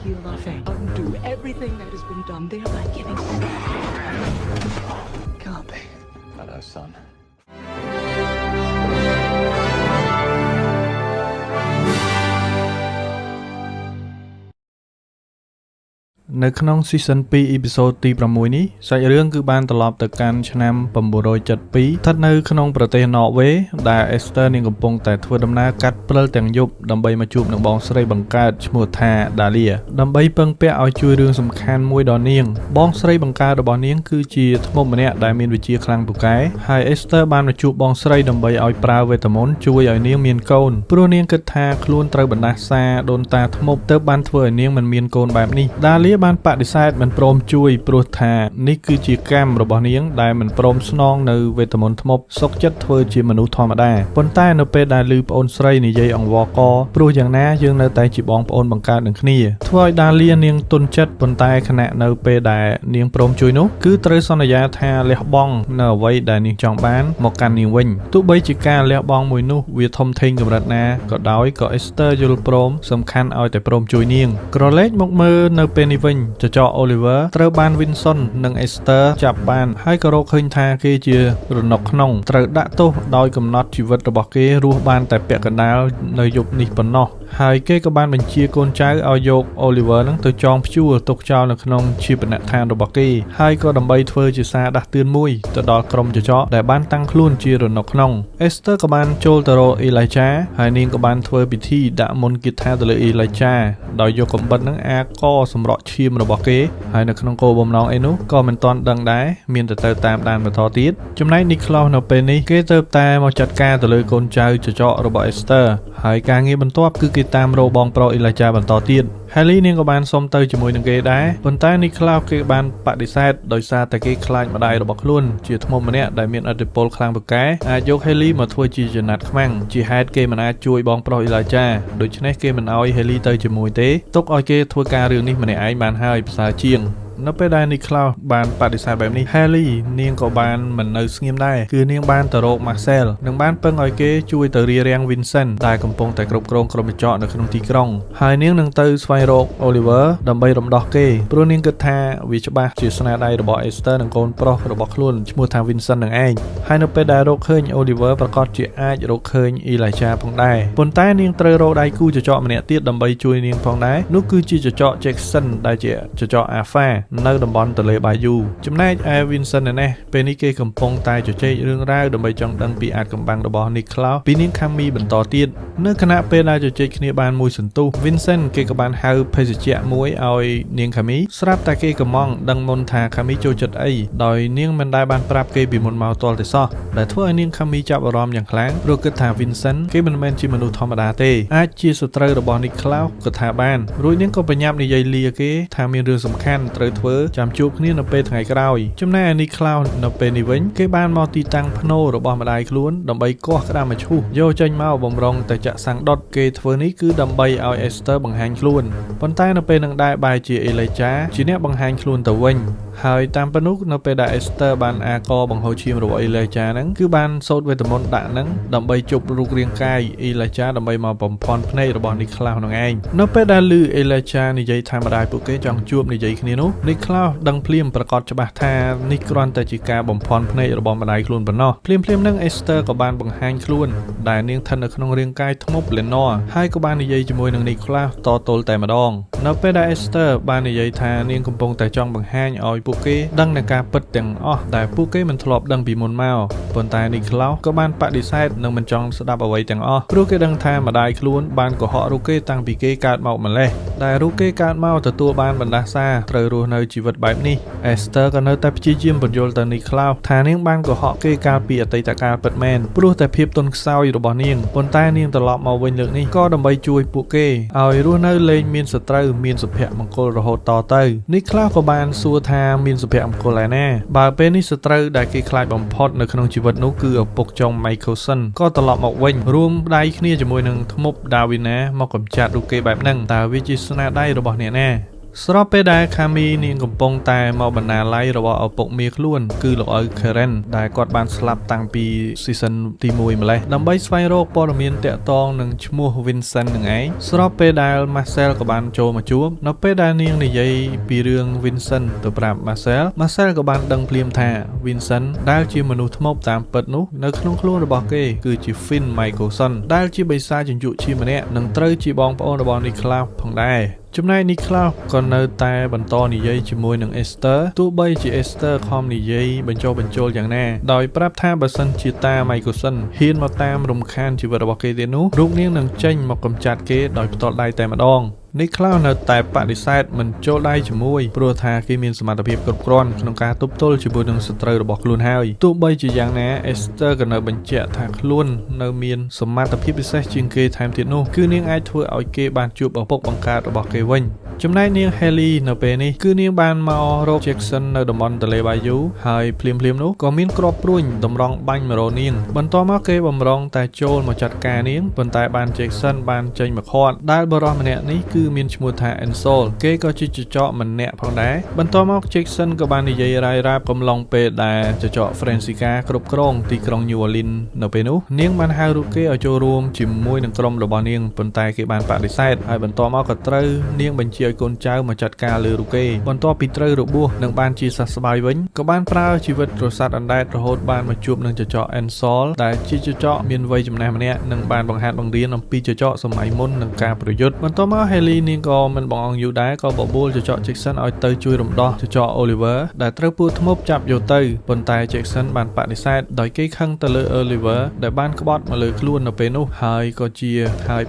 heal our fate, undo everything that has been done, thereby giving Can't be. Not our son. នៅក្នុង Season 2 Episode ទី 6 នេះសាច់រឿងគឺបានត្រឡប់ទៅកាន់ឆ្នាំ 972 ស្ថិតនៅក្នុងប្រទេស Norway ដែល Esther នាងកំពុងតែធ្វើដំណើរកាត់ព្រិលទាំងយប់ដើម្បីមកជួបនឹងបងស្រីបង្កើតឈ្មោះថា Dahlia ដើម្បីពឹងពាក់ឲ្យជួយរឿងសំខាន់មួយដល់នាងបងស្រីបង្កើតរបស់នាងគឺជាធ្មប់ម្នាក់ដែលមានវិជ្ជាខ្លាំងពូកែហើយ Esther បានមកជួបបងស្រីដើម្បីឲ្យប្រើវេទមន្តជួយឲ្យនាងមានកូនព្រោះនាងគិតថាខ្លួនត្រូវបណ្ដាសាដូនតាធ្មប់ទើបបានធ្វើឲ្យនាងមិនមានកូនបែបនេះ Dahlia បានបដិសេធមិនព្រមជួយព្រោះថានេះគឺជាកម្មរបស់នាងដែលមិនព្រមស្នងនៅវេទមន្តធ្មប់សុខចិត្តធ្វើជាមនុស្សធម្មតាប៉ុន្តែនៅពេលដែលឮប្អូនស្រីនិយាយអង្វរកព្រោះយ៉ាងណាយើងនៅតែជាបងប្អូនបង្កើតនឹងគ្នាធ្វើឲ្យ Dahlia នាងទន់ចិត្តប៉ុន្តែខណៈនៅពេលដែលនាងព្រមជួយនោះគឺត្រូវសន្យាថាលះបង់នៅអ្វីដែលនាងចង់បានមកកាន់នាងវិញទោះបីជាការលះបង់មួយនោះវាធំធេងកម្រិតណាក៏ដោយក៏ Esther យល់ព្រមសំខាន់ឲ្យតែព្រមជួយនាងក្រឡេកមកមើលនៅពេលនេះវិញចចក Oliver ត្រូវបាន Vincent និង Esther ចាប់បានហើយក៏រកឃើញថាគេជារនុកក្នុងត្រូវដាក់ទោសដោយកំណត់ជីវិតរបស់គេរស់បានតែពាក់កណ្ដាលនៅយប់នេះប៉ុណ្ណោះហើយគេក៏បានបញ្ជាកូនចៅឲ្យយក Oliver នឹងទៅចងព្យួរទុកចោលនៅក្នុងជាបនដ្ឋានរបស់គេហើយក៏ដើម្បីធ្វើជាសារដាស់តឿនមួយទៅដល់ក្រុមចចកដែលបានតាំងខ្លួនជារនុកក្នុង Esther ក៏បានចូលទៅរក Elijah ហើយនាងក៏បានធ្វើពិធីដាក់មន្តគាថាទៅលើ Elijah ដោយយកកំបិតនឹងអាកសម្រក់ឈាមរបស់គេហើយនៅក្នុងគោលបំណងអីនោះក៏មិនទាន់ដឹងដែរមានតែទៅតាមដានបន្តទៀតចំណែក Nicholas នៅពេលនេះគេទៅតែមកចាត់ការទៅលើកូនចៅចចករបស់ Esther ហើយការងារបន្ទាប់គឺគេតាមរកបងប្រុស Elijah បន្តទៀត Haley នាងក៏បានសុំទៅជាមួយនឹងគេដែរប៉ុន្តែ Nicholas គេបានបដិសេធដោយសារតែគេខ្លាចម្ដាយរបស់ខ្លួនជាធ្មប់ម្នាក់ដែលមានឥទ្ធិពលខ្លាំងពូកែអាចយក Haley មកធ្វើជាចំណាត់ខ្មាំងជាហេតុគេមិនអាចជួយបងប្រុស Elijah ដូច្នេះគេមិនឲ្យ Haley ទៅជាមួយទេទុកឲ្យគេធ្វើការរឿងនេះម្នាក់ឯងបានហើយប្រសើរជាងនៅពេលដែល Nicholas បានបដិសេធបែបនេះ Haley នាងក៏បានមិននៅស្ងៀមដែរគឺនាងបានទៅរក Marcel និងបានពឹងឲ្យគេជួយទៅរារាំង Vincent ដែលកំពុងតែគ្រប់គ្រងក្រុមចក្រនៅក្នុងទីក្រុងហើយនាងនឹងទៅស្វែងរក Oliver ដើម្បីរំដោះគេព្រោះនាងគិតថាវាច្បាស់ជាស្នាដៃរបស់ Esther និងកូនប្រុសរបស់ខ្លួនឈ្មោះថា Vincent នឹងឯងហើយនៅពេលដែលរកឃើញ Oliver ប្រកាសជាអាចរកឃើញ Elijah ផងដែរប៉ុន្តែនាងត្រូវរកដៃគូចចកម្នាក់ទៀតដើម្បីជួយនាងផងដែរនោះគឺជាចចក Jackson ដែលជាចចក Alpha នៅតំបន់ទន្លេបាយូចំណែកឯ Vincent នេះពេលនេះគេកំពុងតែជជែករឿងរ៉ាវដើម្បីចង់ដឹងពីអាចកំបាំងរបស់ Nicholas ពីនាង Cammy បន្តទៀតនៅខណៈពេលដែលជជែកគ្នាបានមួយសន្ទុះ Vincent គេក៏បានហៅភេសជ្ជៈមួយឲ្យនាង Cammy ស្រាប់តែគេកំងដឹងមុនថា Cammy ចូលចិត្តអីដោយនាងមិនដែលបានប្រាប់គេពីមុនមកទាល់ទេសោះដែលធ្វើឲ្យនាង Cammy ចាប់អារម្មណ៍យ៉ាងខ្លាំងព្រោះគិតថា Vincent គេមិនមែនជាមនុស្សធម្មតាទេអាចជាសត្រូវរបស់ Nicholas ក៏ថាបានរួចនាងក៏បញ្ញាប់និយាយលាគេថាមានរឿងសំខាន់ត្រូវធ្វើចាំជួបគ្នានៅពេលថ្ងៃក្រោយចំណែកឯ Nicholas នៅពេលនេះវិញគេបានមកទីតាំងភ្នូររបស់ម្ដាយខ្លួនដើម្បីកោះក្តាមឈូសយកចេញមកបំរុងទៅចាក់សាំងដុតគេធ្វើនេះគឺដើម្បីឲ្យ Esther បង្ហាញខ្លួនប៉ុន្តែនៅពេលនឹងដែរបែរជា Elijah ជាអ្នកបង្ហាញខ្លួនទៅវិញហើយតាមប៉ុណ្ណោះនៅពេលដែល Esther បានអាកបង្ហូរឈាមរបស់ Elijah ហ្នឹងគឺបានសូត្រវេទមន្តដាក់ហ្នឹងដើម្បីជប់រូបរាងកាយ Elijah ដើម្បីមកបំផន់ភ្នែករបស់ Nicholas ហ្នឹងឯងនៅពេលដែលឮ Elijah និយាយថាម្ដាយពួកគេចង់ជួបនិយាយគ្នានោះ Nicholas ដឹងភ្លាមប្រកាសច្បាស់ថានេះគ្រាន់តែជាការបំផន់ភ្នែករបស់ម្ដាយខ្លួនប៉ុណ្ណោះភ្លាមហ្នឹង Esther ក៏បានបង្ហាញខ្លួនដែលនាងស្ថិតនៅក្នុងរាងកាយធ្មប់ Lenore ហើយក៏បាននិយាយជាមួយនឹង Nicholas តទល់តែម្ដងនៅពេលដែល Esther បាននិយាយថានាងកំពុងតែចង់បង្ហាញឲ្យពួកគេដឹងនៅការពិតទាំងអស់ដែលពួកគេមិនធ្លាប់ដឹងពីមុនមកប៉ុន្តែ Nicholas ក៏បានបដិសេធនិងមិនចង់ស្ដាប់អ្វីទាំងអស់ព្រោះគេដឹងថាម្ដាយខ្លួនបានកុហករូបគេតាំងពីគេកើតមកម្លេះដែលរូបគេកើតមកទទួលបានបណ្ដាសាត្រូវរស់នៅជីវិតបែបនេះ Esther ក៏នៅតែព្យាយាមបញ្យល់ទៅ Nicholas ថានាងបានកុហកគេកាលពីអតីតកាលពិតមែនព្រោះតែភាពទន់ខ្សោយរបស់នាងប៉ុន្តែនាងត្រឡប់មកវិញលើកនេះក៏ដើម្បីជួយពួកគេឲ្យរស់នៅលែងមានសត្រូវមានសុភមង្គលរហូតតទៅ Nicholas ក៏បានសួរថាមានសុភមង្គលឯណាបើពេលនេះសត្រូវដែលគេខ្លាចបំផុតនៅក្នុងជីវិតនោះគឺឪពុកចុង Michelson ក៏ត្រឡប់មកវិញរួមដៃគ្នាជាមួយនឹងធ្មប់ Davina មកកម្ចាត់រូបគេបែបហ្នឹងតើវាជាស្នាដៃរបស់អ្នកណា ស្របពេលដែលខាមីនាងកំពុងតែមកបណ្ណាល័យរបស់ឪពុកមាខ្លួនគឺលោកឪ Karen ដែលគាត់បានស្លាប់តាំងពី season ទី1ម្លេះដើម្បីស្វែងរកព័ត៌មានតាក់ទងនឹងឈ្មោះ Vincent នឹងឯងស្របពេលដែល Marcel ក៏បានចូលមកជួបនៅពេលដែលនាងនិយាយពីរឿង Vincent ទៅប្រាប់ Marcel ក៏បានដឹងភ្លាមថា Vincent ដែលជាមនុស្សថ្មតាមពិតនោះនៅក្នុងខ្លួនរបស់គេគឺជា Finn Michelson ដែលជាបិសាចជញ្ជក់ឈាមម្នាក់និងត្រូវជាបងប្អូនរបស់ Nicholas ផងដែរចំណែក Nicholas ក៏នៅតែបន្តនិយាយជាមួយនឹង Esther ទោះបីជា Esther ខំនិយាយបញ្ចុះបញ្ចូលយ៉ាងណាដោយប្រាប់ថាបើសិនជាតា Michelson ហ៊ានមកតាមរំខានជីវិតរបស់គេទៀតនោះរូបនាងនឹងចេញមកកម្ចាត់គេដោយផ្ទាល់ដៃតែម្ដងNicholas នៅតែបដិសេធមិនចូលដៃជាមួយព្រោះថាគេមានសមត្ថភាពគ្រប់គ្រាន់ក្នុងការទប់ទល់ជាមួយនឹងសត្រូវរបស់ខ្លួនហើយទោះបីជាយ៉ាងណា Esther ក៏នៅបញ្ជាក់ថាខ្លួននៅមានសមត្ថភាពពិសេសជាងគេថែមទៀតនោះគឺនាងអាចធ្វើឲ្យគេបានជួបឪពុកបង្កើតរបស់គេវិញចំណែកនាង Haley នៅពេលនេះគឺនាងបានមករក Jackson នៅតំបន់ទន្លេបាយូហើយភ្លាមៗនោះក៏មានគ្រាប់ព្រួញតម្រង់បាញ់មករកនាងបន្ទាប់មកគេបំរុងតែចូលមកចាត់ការនាងប៉ុន្តែបាន Jackson បានចេញមកខាត់ដែលបរិសម្នាក់នេះគឺមានឈ្មោះថា Ansel គេក៏ជាចចកម្នាក់ផងដែរបន្ទាប់មក Jackson ក៏បាននិយាយរាយរាប់កំឡុងពេលដែលចច Francesca គ្រប់គ្រងទីក្រុង New Orleans នៅពេលនោះនាងបានហៅរូបគេឲ្យចូលរួមជាមួយនឹងក្រុមរបស់នាងប៉ុន្តែគេបានបដិសេធហើយបន្ទាប់មកក៏ត្រូវនាងបញ្ជាឲ្យកូនចៅមកចាត់ការលើរូបគេបន្ទាប់ពីត្រូវរបួសនិងបានជាសះស្បើយវិញក៏បានប្រើជីវិតរស័តអណ្ដែតរហូតបានមកជួបនឹងចច Ansel ដែលជាចចមានវ័យចំណាស់ម្នាក់និងបានបង្ហាត់បង្រៀនអំពីចចសម័យមុននិងការប្រយុទ្ធបន្ទាប់មក Haley នាងក៏មិនបងអង្គយូរដែរក៏បបួលចច Jackson ឲ្យទៅជួយរំដោះចច Oliver ដែលត្រូវពូធ្មប់ចាប់យកទៅប៉ុន្តែ Jackson បានបដិសេធដោយគេខឹងទៅលើ Oliver ដែលបានក្បត់មកលើខ្លួននៅពេលនោះហើយ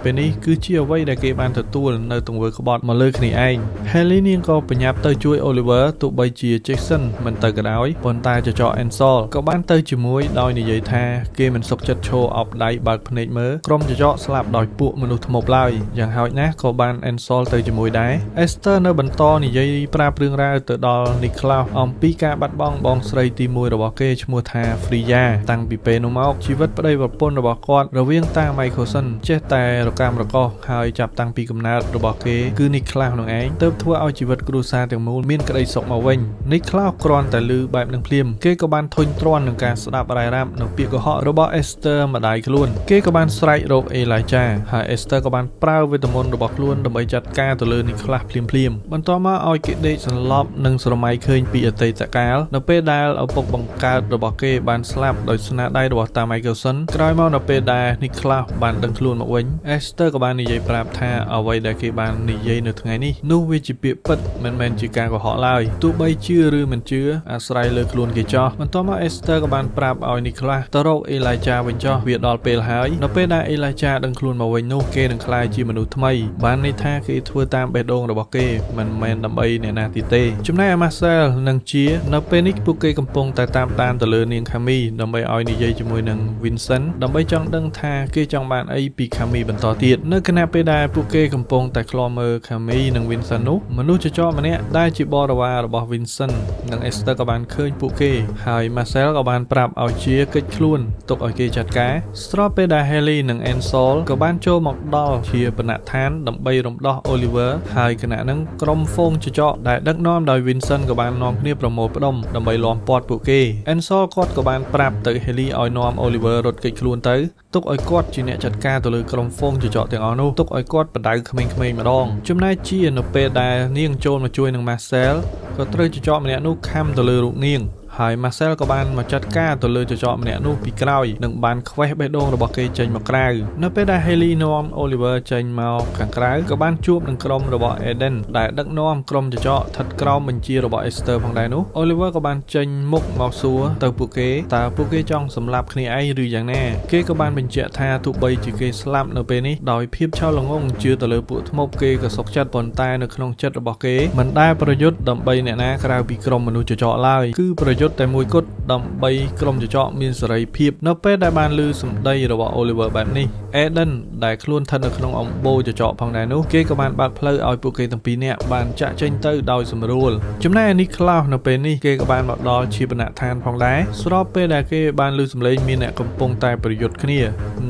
ពេលនេះគឺជាអ្វីដែលគេបានទទួលនៅទង្វើក្បត់មកលើគ្នាឯង Haley នាងក៏បញ្ញាប់ទៅជួយ Oliver ទោះបីជា Jackson មិនទៅក៏ដោយប៉ុន្តែចច Ansel ក៏បានទៅជាមួយដោយនិយាយថាគេមិនសុខចិត្តឈរអោបដៃបើកភ្នែកមើលក្រុមចចស្លាប់ដោយពួកមនុស្សធ្មប់ឡើយយ៉ាងហោចណាស់ក៏បាន Ansel ទៅជាមួយដែរ Esther នៅបន្តនិយាយប្រាប់រឿងរ៉ាវទៅដល់ Nicholas អំពីការបាត់បង់បងស្រីទី1របស់គេឈ្មោះថា Freya តាំងពីពេលនោះមកជីវិតប្តីប្រពន្ធរបស់គាត់រវាងតា Michelson ចេះតែរកាំរកោសហើយចាប់តាំងពីកំណើតរបស់គេគឺ Nicholas នោះឯងទើបធ្វើឲ្យជីវិតគ្រួសារទាំងមូលមានក្តីសុខមកវិញ Nicholas គ្រាន់តែឮបែបនឹងភ្លាមគេក៏បានធុញទ្រាន់នឹងការស្ដាប់រាយរាប់នៅពាក្យកុហករបស់ Esther ម្ដាយខ្លួនគេក៏បានស្រែករក Elijah ហើយ Esther ក៏បានប្រើវេទមន្តរបស់ខ្លួនដើម្បីចាត់ការទៅលើ Nicholas ភ្លាមបន្ទាប់មកឲ្យគេដេកសន្លប់និងស្រមៃឃើញពីអតីតកាលនៅពេលដែលឪពុកបង្កើតរបស់គេបានស្លាប់ដោយស្នាដៃរបស់តា Michelson ក្រោយមកនៅពេលដែល Nicholas បានដឹងខ្លួនមកវិញ Esther ក៏បាននិយាយប្រាប់ថាអ្វីដែលគេបាននិយាយនៅថ្ងៃនេះនោះវាជាពាក្យពិតមិនមែនជាការកុហកឡើយទោះបីជឿឬមិនជឿអាស្រ័យលើខ្លួនគេចោះបន្ទាប់មក Esther ក៏បានប្រាប់ឲ្យ Nicholas ទៅរក Elijah វិញចោះវាដល់ពេលហើយនៅពេលដែល Elijah ដឹងខ្លួនមកវិញនោះគេនឹងក្លាយជាមនុស្សថ្មីបានន័យថាគេធ្វើតាមបេះដូងរបស់គេមិនមែនដើម្បីអ្នកណាទៀតទេចំណែក Marcel និងជានៅពេលនេះពួកគេកំពុងតែតាមដានទៅលើនាង Khami ដើម្បីឲ្យនិយាយជាមួយនឹង Vincent ដើម្បីចង់ដឹងថាគេចង់បានអីពី Khami បន្តទៀតនៅខណៈពេលដែលពួកគេកំពុងតែឃ្លាំមើល Khami និង Vincent នោះមនុស្សចចម្នាក់ដែលជាបរិវាររបស់ Vincent និង Esther ក៏បានឃើញពួកគេហើយ Marcel ក៏បានប្រាប់ឲ្យជាកិច្ចខ្លួនទុកឲ្យគេចាត់ការស្របពេលដែល Haley និង Ansel ក៏បានចូលមកដល់ជាបណដ្ឋានដើម្បីរំដោះ Oliver ហើយគណៈនឹងក្រុមហ្វូងចចដែលដឹកនាំដោយ Vincent ក៏បាននាំគ្នាប្រមូលផ្ដុំដើម្បីលាស់ព័ទ្ធពួកគេ Ansel គាត់ក៏បានប្រាប់ទៅ Haley ឲ្យនាំ Oliver រត់គេចខ្លួនទៅទុកឲ្យគាត់ជាអ្នកចាត់ការទៅលើក្រុមហ្វូងចចទាំងអស់នោះទុកឲ្យគាត់បដៅក្មេងៗម្ដងចំណែកជានៅពេលដែលនាងចូលមកជួយនឹង Marcel ក៏ត្រូវចចម្នាក់នោះខំទៅលើរូបនាងហើយ Marcel ក៏បានមកចាត់ការទៅលើចចម្នាក់នោះពីក្រោយនិងបានខ្វេះបេះដូងរបស់គេចេញមកក្រៅនៅពេលដែល Haley នាំ Oliver ចេញមកខាងក្រៅក៏បានជួបនឹងក្រុមរបស់ Eden ដែលដឹកនាំក្រុមចចស្ថិតក្រោមបញ្ជារបស់ Esther ផងដែរនោះ Oliver ក៏បានចេញមុខមកសួរទៅពួកគេតើពួកគេចង់សម្លាប់គ្នាឯងឬយ៉ាងណាគេក៏បានបញ្ជាក់ថាទោះបីជាគេស្លាប់នៅពេលនេះដោយភាពឆៅល្ងង់ជឿទៅលើពួកធ្មប់គេក៏សុខចិត្តប៉ុន្តែនៅក្នុងចិត្តរបស់គេមិនដែលប្រយុទ្ធដើម្បីអ្នកណាក្រៅពីក្រុមមនុស្សចចឡើយគឺប្រយុទ្ធ យុទ្ធតែមួយគត់ដើម្បីក្រុមចចកមានសេរីភាពនៅពេលដែលបានឮសម្ដីរបស់ Oliver បែបនេះ Eden ដែលខ្លួនស្ថិតនៅក្នុងអំបូរចចកផងដែរនោះគេក៏បានបើកផ្លូវឲ្យពួកគេទាំងពីរនាក់បានចាក់ចេញទៅដោយសម្រួលចំណែក Niklaus នៅពេលនេះគេក៏បានមកដល់ជាបណដ្ឋានផងដែរស្របពេលដែលគេបានឮសម្លេងមានអ្នកកំពុងតែប្រយុទ្ធគ្នា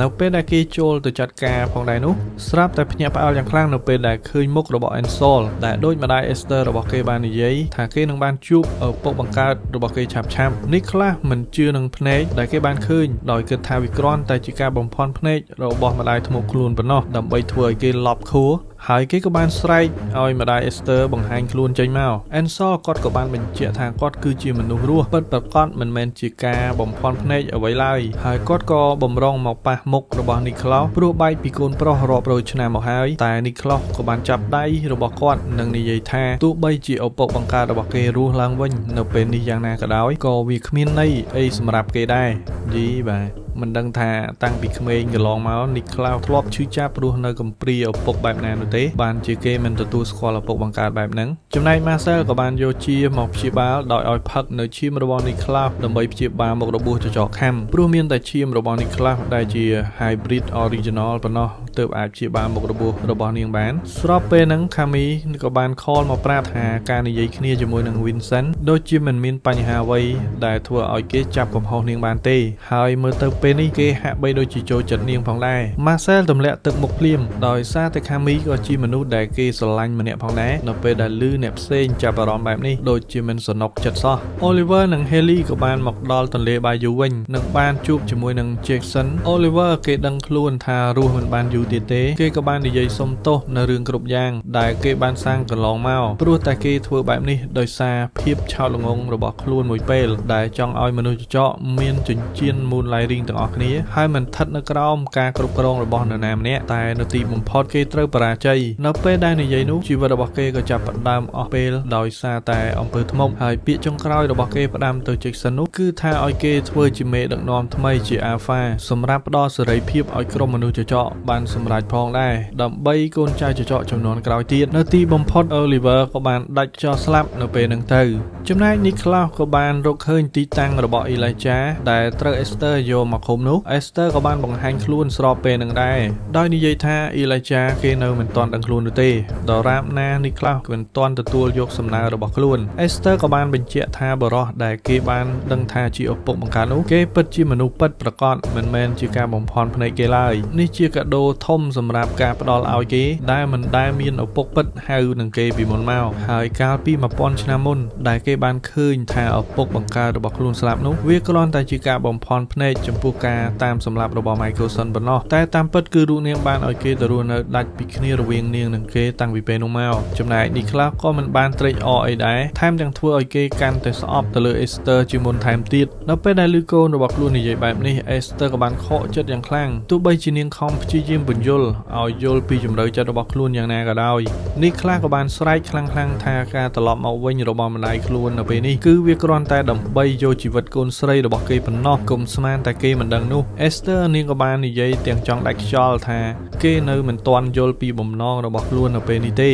នៅពេលដែលគេចូលទៅចាត់ការផងដែរនោះស្រាប់តែភ្ញាក់ផ្អើលយ៉ាងខ្លាំងនៅពេលដែលឃើញមុខរបស់ Ensol ដែលដូចម្ដាយ Esther របស់គេបាននិយាយថាគេនឹងបានជួបឪពុកបង្កើតរបស់គេឆាប់ៗ Niklaus មិនជឿនឹងភ្នែកដែលគេបានឃើញដោយគិតថាវាគ្រាន់តែជាការបំភាន់ភ្នែករបស់ម្ដាយធ្មប់ខ្លួនប៉ុណ្ណោះដើម្បីធ្វើឲ្យគេឡប់ខួរហើយគេក៏បានស្រែកឲ្យម្ដាយ Esther បង្ហាញខ្លួនចេញមក Ensol គាត់ក៏បានបញ្ជាក់ថាគាត់គឺជាមនុស្សរស់ពិតប្រាកដមិនមែនជាការបំភាន់ភ្នែកអ្វីឡើយហើយគាត់ក៏បំរុងមកប៉ះមុខរបស់ Niklaus ព្រោះបែកពីកូនប្រុសរាប់រយឆ្នាំមកហើយតែ Niklaus ក៏បានចាប់ដៃរបស់គាត់និងនិយាយថាទោះបីជាឪពុកបង្កើតរបស់គេរស់ឡើងវិញនៅពេលនេះយ៉ាងណាក៏ដោយក៏វាគ្មានន័យអីសម្រាប់គេដែរយីបាទមិនដឹងថាតាំងពីក្មេងកន្លងមក Niklaus ធ្លាប់ឈឺចាប់រស់នៅកំព្រាឪពុកបែបណានោះទេបានជាគេមិនទទួលស្គាល់ឪពុកបង្កើតបែបហ្នឹងចំណែក Marcel ក៏បានយកជាមកព្យាបាលដោយឲ្យផឹកនៅឈាមរបស់ Niklaus ដើម្បីព្យាបាលមុខរបួសចចកខាំព្រោះមានតែឈាមរបស់ Niklaus ដែលជា hybrid original ប៉ុណ្ណោះទើបអាចព្យាបាលមុខរបួសរបស់នាងបានស្របពេលហ្នឹង Kami ក៏បាន call មកប្រាប់ថាការនិយាយគ្នាជាមួយនឹង Vincent ដូចជាមិនមានបញ្ហាអ្វីដែលធ្វើឲ្យគេចាប់កំហុសនាងបានទេហើយមើលទៅពេលនេះគេហាក់បីដូចជាចូលចិត្តនាងផងដែរ Marcel ទម្លាក់ទឹកមុខភ្លាមដោយសារតែ Kami ក៏ជាមនុស្សដែលគេស្រឡាញ់ម្នាក់ផងដែរនៅពេលដែលឮអ្នកផ្សេងចាប់អារម្មណ៍បែបនេះដូចជាមិនសនុកចិត្តសោះ Oliver និង Haley ក៏បានមកដល់ទន្លេបាយូវិញនិងបានជួបជាមួយនឹង Jackson Oliver គេដឹងខ្លួនថារស់មិនបានយូរទៀតទេគេក៏បាននិយាយសុំទោសនៅរឿងគ្រប់យ៉ាងដែលគេបានសាងកន្លងមកព្រោះតែគេធ្វើបែបនេះដោយសារភាពឆោតល្ងង់របស់ខ្លួនមួយពេលដែលចង់ឲ្យមនុស្សចចកមានចិញ្ចៀន Moonlighting ទាំងអស់គ្នាហើយមិនស្ថិតនៅក្រោមការគ្រប់គ្រងរបស់នរណាម្នាក់តែនៅទីបំផុតគេត្រូវបរាជ័យនៅពេលដែលនិយាយនោះជីវិតរបស់គេក៏ចាប់ផ្ដើមអស់ពេលដោយសារតែអំពើធ្មប់ហើយពាក្យចុងក្រោយរបស់គេផ្ដាំទៅ Jackson នោះគឺថាឲ្យគេធ្វើជាមេដឹកនាំថ្មីជា Alpha សម្រាប់ផ្ដល់សេរីភាពឲ្យក្រុមមនុស្សចចកបានសម្រេចផងដែរដើម្បីកូនចៅចចកចំនួនក្រោយទៀតនៅទីបំផុត Oliver ក៏បានដាច់ចោលស្លាប់នៅពេលហ្នឹងទៅចំណែក Niklaus ក៏បានរកឃើញទីតាំងរបស់ Elijah ដែលត្រូវ Esther យកមកឃុំនោះ Esther ក៏បានបង្ហាញខ្លួនស្របពេលនឹងដែរដោយនិយាយថា Elijah គេនៅមិនទាន់ដឹងខ្លួននោះទេដរាបណា Niklaus មិនទាន់ទទួលយកសំណើរបស់ខ្លួន Esther ក៏បានបញ្ជាក់ថាបរិះដែលគេបានដឹងថាជាឪពុកបង្កើតនោះគេពិតជាមនុស្សពិតប្រាកដមិនមែនជាការបំភាន់ភ្នែកគេឡើយនេះជាកាដូធំសម្រាប់ការផ្ដល់ឲ្យគេដែលមិនដែលមានឪពុកពិតហៅនឹងគេពីមុនមកហើយកាលពី 1000 ឆ្នាំមុនដែលគេបានឃើញថាឪពុកបង្កើតរបស់ខ្លួនស្លាប់នោះវាគ្រាន់តែជាការបំភាន់ភ្នែកចំពោះការតាមសម្លាប់របស់ Michelson ប៉ុណ្ណោះតែតាមពិតគឺរូបនាងបានឲ្យគេទៅរស់នៅដាច់ពីគ្នារវាងនាងនិងគេតាំងពីពេលនោះមកចំណែក Niklaus ក៏មិនបានត្រេកអរអីដែរថែមទាំងធ្វើឲ្យគេកាន់តែស្អប់ទៅលើ Esther ជាមុនថែមទៀតនៅពេលដែលឮកូនរបស់ខ្លួននិយាយបែបនេះ Esther ក៏បានខកចិត្តយ៉ាងខ្លាំងទោះបីជានាងខំព្យាយាមបញ្យល់ឲ្យយល់ពីជំរឿចិត្តរបស់ខ្លួនយ៉ាងណាក៏ដោយ Niklaus ក៏បានស្រែកខ្លាំងៗថាការត្រឡប់មកវិញរបស់ម្ដាយខ្លួននៅពេលនេះគឺវាគ្រាន់តែដើម្បីយកជីវិតកូនស្រីរបស់គេប៉ុណ្ណោះគុំស្មានតែគេមិនដឹងនោះ Esther នាងក៏បាននិយាយទាំងចង់ដាច់ខ្យល់ថាគេនៅមិនទាន់យល់ពីបំណងរបស់ខ្លួននៅពេលនេះទេ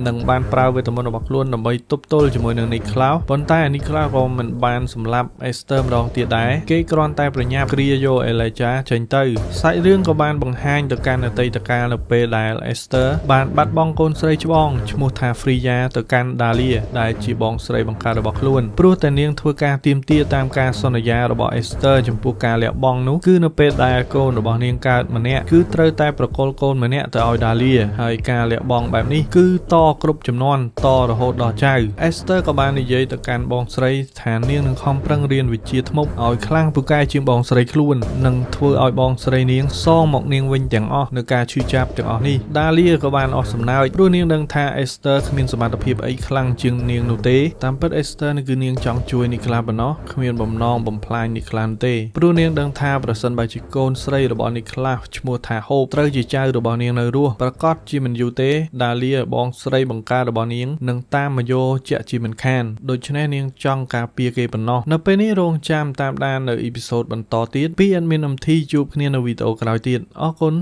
និងបានប្រើវេទមន្តរបស់ខ្លួនដើម្បីទប់ទល់ជាមួយនឹង Niklaus ប៉ុន្តែ Niklaus ក៏មិនបានសម្លាប់ Esther ម្ដងទៀតដែរគេគ្រាន់តែប្រញាប់គ្រាយក Elijah ចេញទៅសាច់រឿងក៏បានបង្ហាញទៅកាន់អតីតកាលនៅពេលដែល Esther បានបាត់បង់កូនស្រីច្បងឈ្មោះថា Freya ទៅកាន់ Dahlia ដែលជាបងស្រីបង្កើតរបស់ខ្លួនព្រោះតែនាងធ្វើការទាមទារតាមការសន្យារបស់ Esther ចំពោះការលះបង់នោះគឺនៅពេលដែលកូនរបស់នាងកើតម្នាក់គឺត្រូវតែប្រគល់កូនម្នាក់ទៅឲ្យ Dahlia ហើយការលះបង់បែបនេះគឺតគ្រប់ចំនួនតរហូតដល់ចៅ Esther ក៏បាននិយាយទៅកាន់បងស្រីថានាងនឹងខំប្រឹងរៀនវិជ្ជាធ្មប់ឲ្យខ្លាំងពូកែជាងបងស្រីខ្លួននិងធ្វើឲ្យបងស្រីនាងសងមកនាងវិញទាំងអស់នៅការឈឺចាប់ទាំងអស់នេះ Dahlia ក៏បានអស់សំណើចព្រោះនាងដឹងថា Esther គ្មានសមត្ថភាពអីខ្លាំងជាងនាងនោះទេតាមពិត Esther គឺនាងចង់ជួយNiklausប៉ុណ្ណោះគ្មានបំណងបំផ្លាញNiklausទេព្រោះនាងដឹងថាប្រសិនបើជាកូនស្រីរបស់Niklausឈ្មោះថា Hope ត្រូវជាចៅរបស់នាងនៅរស់ប្រកាសជាមិនយូរទេ Dahlia បងស្រីបង្ការរបស់នាងនឹងតាមមកយកជាក់ជាមិនខានដូច្នេះនាងចង់ការពារគេប៉ុណ្ណោះនៅពេលនេះរងចាំតាមដាននៅអ៊ីពីសូតបន្តទៀតពី Admin MT ជួបគ្នានៅវីដេអូក្រោយទៀតអរគុណ